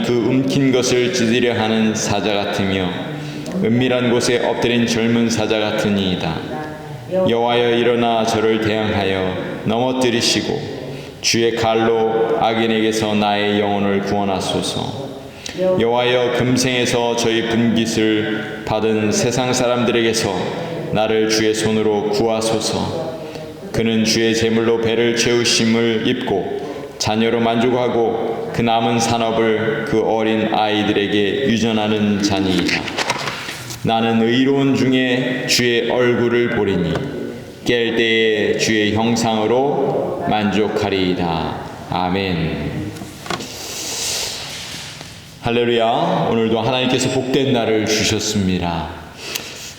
그 움킨 것을 찢으려 하는 사자 같으며 은밀한 곳에 엎드린 젊은 사자 같으니이다. 여호와여, 일어나 저를 대항하여 넘어뜨리시고 주의 칼로 악인에게서 나의 영혼을 구원하소서. 여호와여, 금생에서 저희 분깃을 받은 세상 사람들에게서 나를 주의 손으로 구하소서. 그는 주의 제물로 배를 채우심을 입고 자녀로 만족하고 그 남은 산업을 그 어린 아이들에게 유전하는 자니이다. 나는 의로운 중에 주의 얼굴을 보리니 깰 때에 주의 형상으로 만족하리이다. 아멘. 할렐루야. 오늘도 하나님께서 복된 날을 주셨습니다.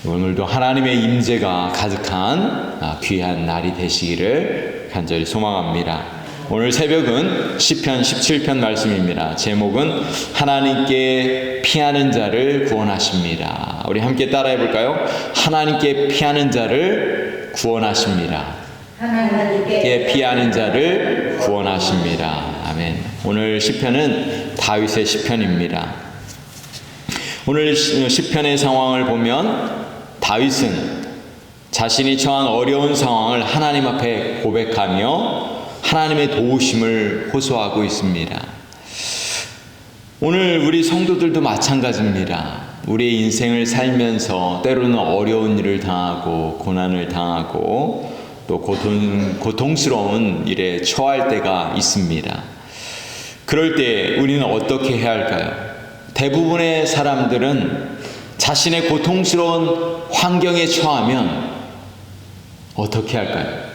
오늘도 하나님의 임재가 가득한 귀한 날이 되시기를 간절히 소망합니다. 오늘 새벽은 시편 17편 말씀입니다. 제목은 하나님께 피하는 자를 구원하십니다. 우리 함께 따라해 볼까요? 하나님께 피하는 자를 구원하십니다. 하나님께 피하는 자를 구원하십니다. 아멘. 오늘 시편은 다윗의 시편입니다. 오늘 시편의 상황을 보면 다윗은 자신이 처한 어려운 상황을 하나님 앞에 고백하며 하나님의 도우심을 호소하고 있습니다. 오늘 우리 성도들도 마찬가지입니다. 우리의 인생을 살면서 때로는 어려운 일을 당하고 고난을 당하고 또 고통스러운 일에 처할 때가 있습니다. 그럴 때 우리는 어떻게 해야 할까요? 대부분의 사람들은 자신의 고통스러운 환경에 처하면 어떻게 할까요?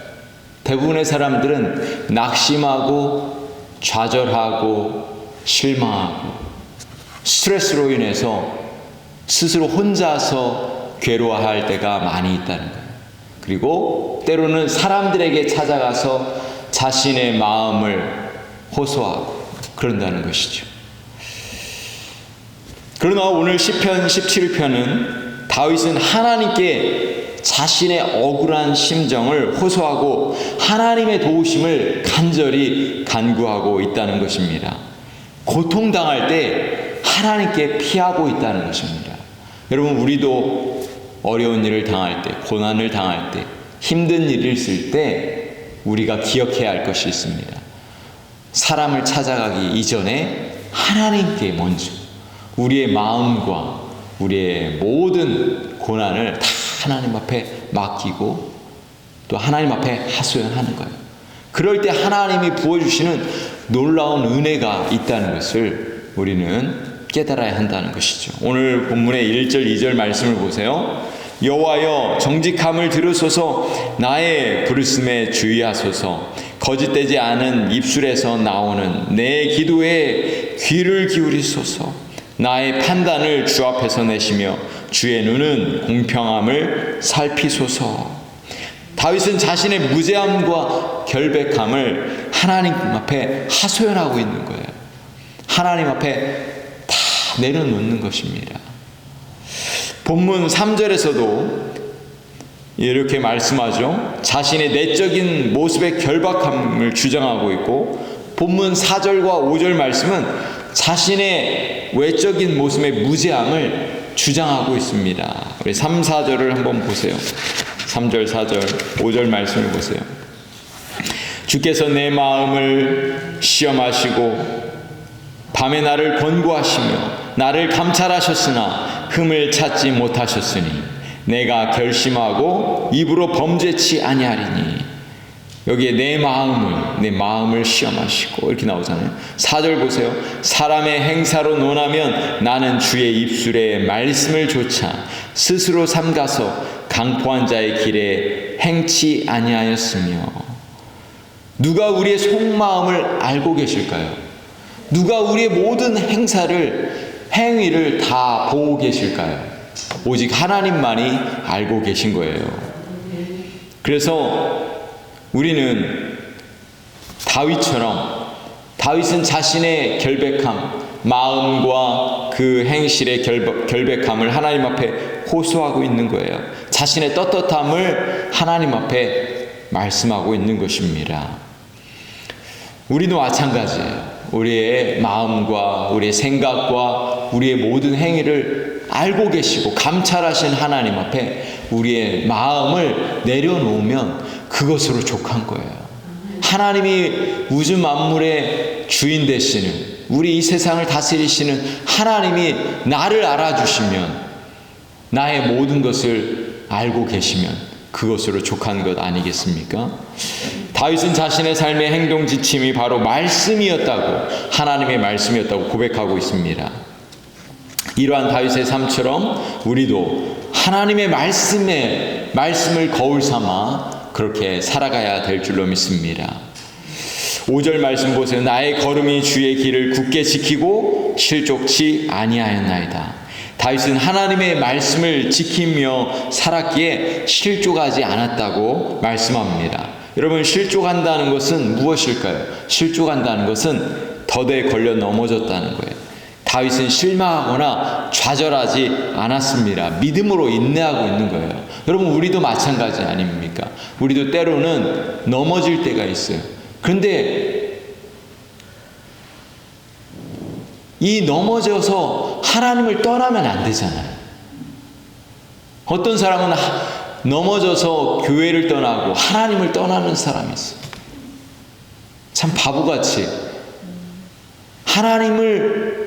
대부분의 사람들은 낙심하고 좌절하고 실망하고 스트레스로 인해서 스스로 혼자서 괴로워할 때가 많이 있다는 거예요. 그리고 때로는 사람들에게 찾아가서 자신의 마음을 호소하고 그런다는 것이죠. 그러나 오늘 시편 17편은 다윗은 하나님께 자신의 억울한 심정을 호소하고 하나님의 도우심을 간절히 간구하고 있다는 것입니다. 고통당할 때 하나님께 피하고 있다는 것입니다. 여러분, 우리도 어려운 일을 당할 때, 고난을 당할 때, 힘든 일을 있을 때 우리가 기억해야 할 것이 있습니다. 사람을 찾아가기 이전에 하나님께 먼저 우리의 마음과 우리의 모든 고난을 다 하나님 앞에 맡기고 또 하나님 앞에 하소연하는 거예요. 그럴 때 하나님이 부어주시는 놀라운 은혜가 있다는 것을 우리는 깨달아야 한다는 것이죠. 오늘 본문의 1절, 2절 말씀을 보세요. 여호와여, 정직함을 들으소서. 나의 부르심에 주의하소서. 거짓되지 않은 입술에서 나오는 내 기도에 귀를 기울이소서. 나의 판단을 주 앞에서 내시며 주의 눈은 공평함을 살피소서. 다윗은 자신의 무죄함과 결백함을 하나님 앞에 하소연하고 있는 거예요. 하나님 앞에 다 내려놓는 것입니다. 본문 3절에서도 이렇게 말씀하죠. 자신의 내적인 모습의 결박함을 주장하고 있고, 본문 4절과 5절 말씀은 자신의 외적인 모습의 무죄함을 주장하고 있습니다. 우리 3, 4절을 한번 보세요. 3절, 4절, 5절 말씀을 보세요. 주께서 내 마음을 시험하시고 밤에 나를 권고하시며 나를 감찰하셨으나 흠을 찾지 못하셨으니 내가 결심하고 입으로 범죄치 아니하리니. 여기에 내 마음을 시험하시고 이렇게 나오잖아요. 4절 보세요. 사람의 행사로 논하면 나는 주의 입술에 말씀을 조차 스스로 삼가서 강포한 자의 길에 행치 아니하였으며. 누가 우리의 속마음을 알고 계실까요? 누가 우리의 모든 행위를 다 보고 계실까요? 오직 하나님만이 알고 계신 거예요. 그래서 우리는 다윗은 자신의 결백함, 마음과 그 행실의 결백함을 하나님 앞에 호소하고 있는 거예요. 자신의 떳떳함을 하나님 앞에 말씀하고 있는 것입니다. 우리도 마찬가지예요. 우리의 마음과 우리의 생각과 우리의 모든 행위를 알고 계시고 감찰하신 하나님 앞에 우리의 마음을 내려놓으면 그것으로 족한 거예요. 하나님이 우주 만물의 주인 되시는, 우리 이 세상을 다스리시는 하나님이 나를 알아주시면, 나의 모든 것을 알고 계시면 그것으로 족한 것 아니겠습니까? 다윗은 자신의 삶의 행동 지침이 바로 말씀이었다고, 하나님의 말씀이었다고 고백하고 있습니다. 이러한 다윗의 삶처럼 우리도 하나님의 말씀을 거울 삼아 그렇게 살아가야 될 줄로 믿습니다. 5절 말씀 보세요. 나의 걸음이 주의 길을 굳게 지키고 실족치 아니하였나이다. 다윗은 하나님의 말씀을 지키며 살았기에 실족하지 않았다고 말씀합니다. 여러분, 실족한다는 것은 무엇일까요? 실족한다는 것은 덫에 걸려 넘어졌다는 거예요. 다윗은 실망하거나 좌절하지 않았습니다. 믿음으로 인내하고 있는 거예요. 여러분, 우리도 마찬가지 아닙니까? 우리도 때로는 넘어질 때가 있어요. 그런데 이 넘어져서 하나님을 떠나면 안 되잖아요. 어떤 사람은 넘어져서 교회를 떠나고 하나님을 떠나는 사람이 있어요. 참 바보같이 하나님을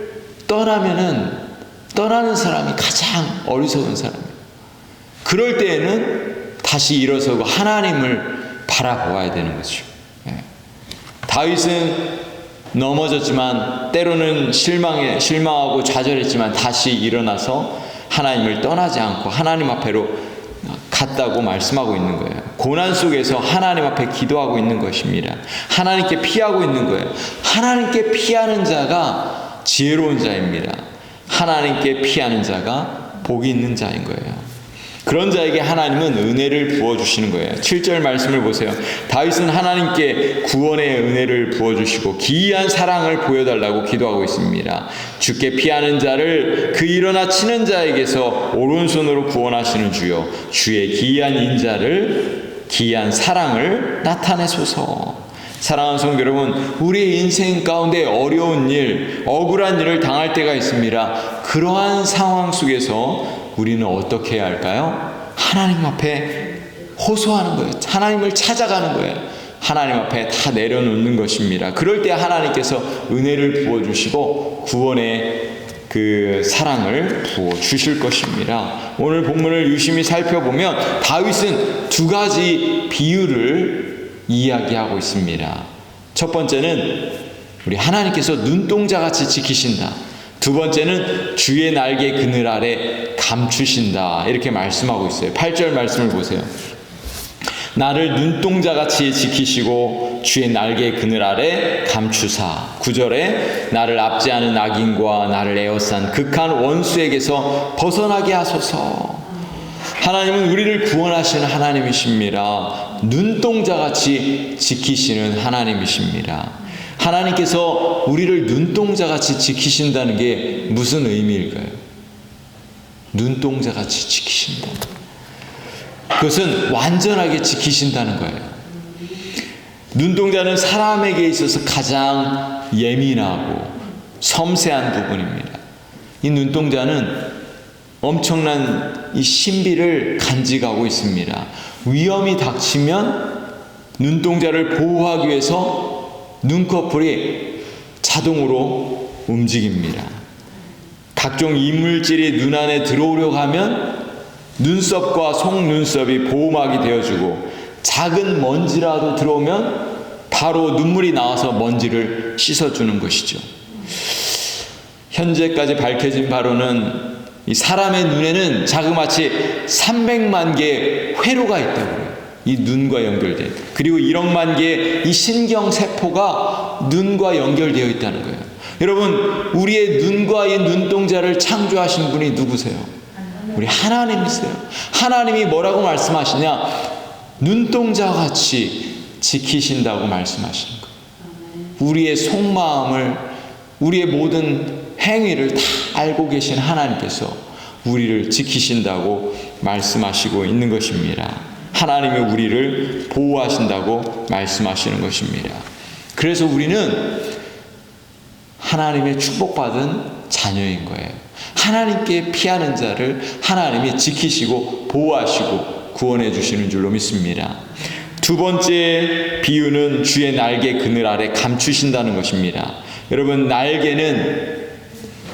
떠나는 사람이 가장 어리석은 사람이에요. 그럴 때에는 다시 일어서고 하나님을 바라보아야 되는 거죠. 다윗은 넘어졌지만, 때로는 실망하고 좌절했지만 다시 일어나서 하나님을 떠나지 않고 하나님 앞에로 갔다고 말씀하고 있는 거예요. 고난 속에서 하나님 앞에 기도하고 있는 것입니다. 하나님께 피하고 있는 거예요. 하나님께 피하는 자가 지혜로운 자입니다. 하나님께 피하는 자가 복이 있는 자인 거예요. 그런 자에게 하나님은 은혜를 부어주시는 거예요. 7절 말씀을 보세요. 다윗은 하나님께 구원의 은혜를 부어주시고 기이한 사랑을 보여달라고 기도하고 있습니다. 주께 피하는 자를 그 일어나 치는 자에게서 오른손으로 구원하시는 주여, 주의 기이한 인자를, 기이한 사랑을 나타내소서. 사랑하는 성도 여러분, 우리의 인생 가운데 어려운 일, 억울한 일을 당할 때가 있습니다. 그러한 상황 속에서 우리는 어떻게 해야 할까요? 하나님 앞에 호소하는 거예요. 하나님을 찾아가는 거예요. 하나님 앞에 다 내려놓는 것입니다. 그럴 때 하나님께서 은혜를 부어주시고 구원의 그 사랑을 부어주실 것입니다. 오늘 본문을 유심히 살펴보면 다윗은 두 가지 비유를 이야기하고 있습니다. 첫 번째는 우리 하나님께서 눈동자같이 지키신다. 두 번째는 주의 날개 그늘 아래 감추신다. 이렇게 말씀하고 있어요. 8절 말씀을 보세요. 나를 눈동자같이 지키시고 주의 날개 그늘 아래 감추사. 9절에 나를 압제하는 악인과 나를 에워싼 극한 원수에게서 벗어나게 하소서. 하나님은 우리를 구원하시는 하나님이십니다. 눈동자같이 지키시는 하나님이십니다. 하나님께서 우리를 눈동자같이 지키신다는 게 무슨 의미일까요? 눈동자같이 지키신다. 그것은 완전하게 지키신다는 거예요. 눈동자는 사람에게 있어서 가장 예민하고 섬세한 부분입니다. 이 눈동자는 엄청난 이 신비를 간직하고 있습니다. 위험이 닥치면 눈동자를 보호하기 위해서 눈꺼풀이 자동으로 움직입니다. 각종 이물질이 눈 안에 들어오려고 하면 눈썹과 속눈썹이 보호막이 되어주고, 작은 먼지라도 들어오면 바로 눈물이 나와서 먼지를 씻어주는 것이죠. 현재까지 밝혀진 바로는 이 사람의 눈에는 자그마치 300만 개의 회로가 있다고요. 이 눈과 연결된, 그리고 1억만 개의 이 신경세포가 눈과 연결되어 있다는 거예요. 여러분, 우리의 눈과 이 눈동자를 창조하신 분이 누구세요? 우리 하나님이세요. 하나님이 뭐라고 말씀하시냐? 눈동자같이 지키신다고 말씀하시는 거예요. 우리의 속마음을, 우리의 모든 행위를 다 알고 계신 하나님께서 우리를 지키신다고 말씀하시고 있는 것입니다. 하나님이 우리를 보호하신다고 말씀하시는 것입니다. 그래서 우리는 하나님의 축복받은 자녀인 거예요. 하나님께 피하는 자를 하나님이 지키시고 보호하시고 구원해 주시는 줄로 믿습니다. 두 번째 비유는 주의 날개 그늘 아래 감추신다는 것입니다. 여러분, 날개는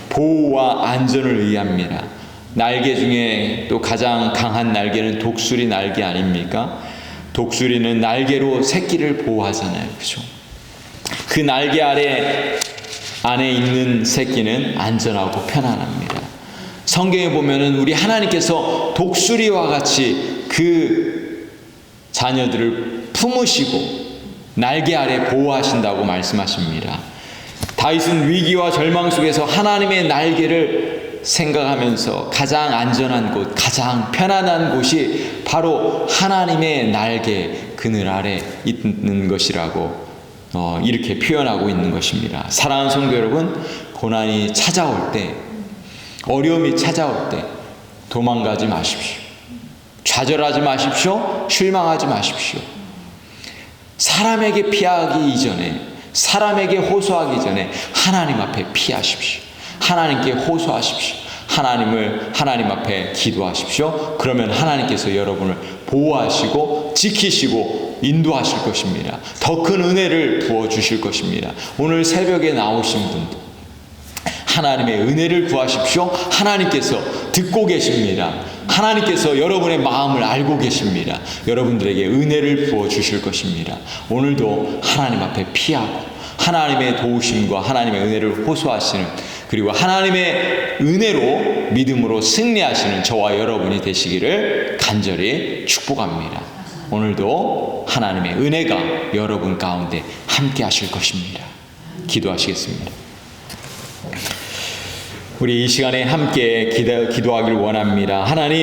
보호와 안전을 의미합니다. 날개 중에 또 가장 강한 날개는 독수리 날개 아닙니까? 독수리는 날개로 새끼를 보호하잖아요. 그죠? 그 날개 안에 있는 새끼는 안전하고 편안합니다. 성경에 보면은 우리 하나님께서 독수리와 같이 그 자녀들을 품으시고 날개 아래 보호하신다고 말씀하십니다. 다윗은 위기와 절망 속에서 하나님의 날개를 생각하면서 가장 안전한 곳, 가장 편안한 곳이 바로 하나님의 날개 그늘 아래 있는 것이라고 이렇게 표현하고 있는 것입니다. 사랑하는 성도 여러분, 고난이 찾아올 때, 어려움이 찾아올 때 도망가지 마십시오. 좌절하지 마십시오. 실망하지 마십시오. 사람에게 피하기 이전에, 사람에게 호소하기 전에 하나님 앞에 피하십시오. 하나님께 호소하십시오. 하나님 앞에 기도하십시오. 그러면 하나님께서 여러분을 보호하시고 지키시고 인도하실 것입니다. 더 큰 은혜를 부어주실 것입니다. 오늘 새벽에 나오신 분들 하나님의 은혜를 구하십시오. 하나님께서 듣고 계십니다. 하나님께서 여러분의 마음을 알고 계십니다. 여러분들에게 은혜를 부어주실 것입니다. 오늘도 하나님 앞에 피하고 하나님의 도우심과 하나님의 은혜를 호소하시는, 그리고 하나님의 은혜로 믿음으로 승리하시는 저와 여러분이 되시기를 간절히 축복합니다. 오늘도 하나님의 은혜가 여러분 가운데 함께 하실 것입니다. 기도하시겠습니다. 우리 이 시간에 함께 기도하길 원합니다. 하나님,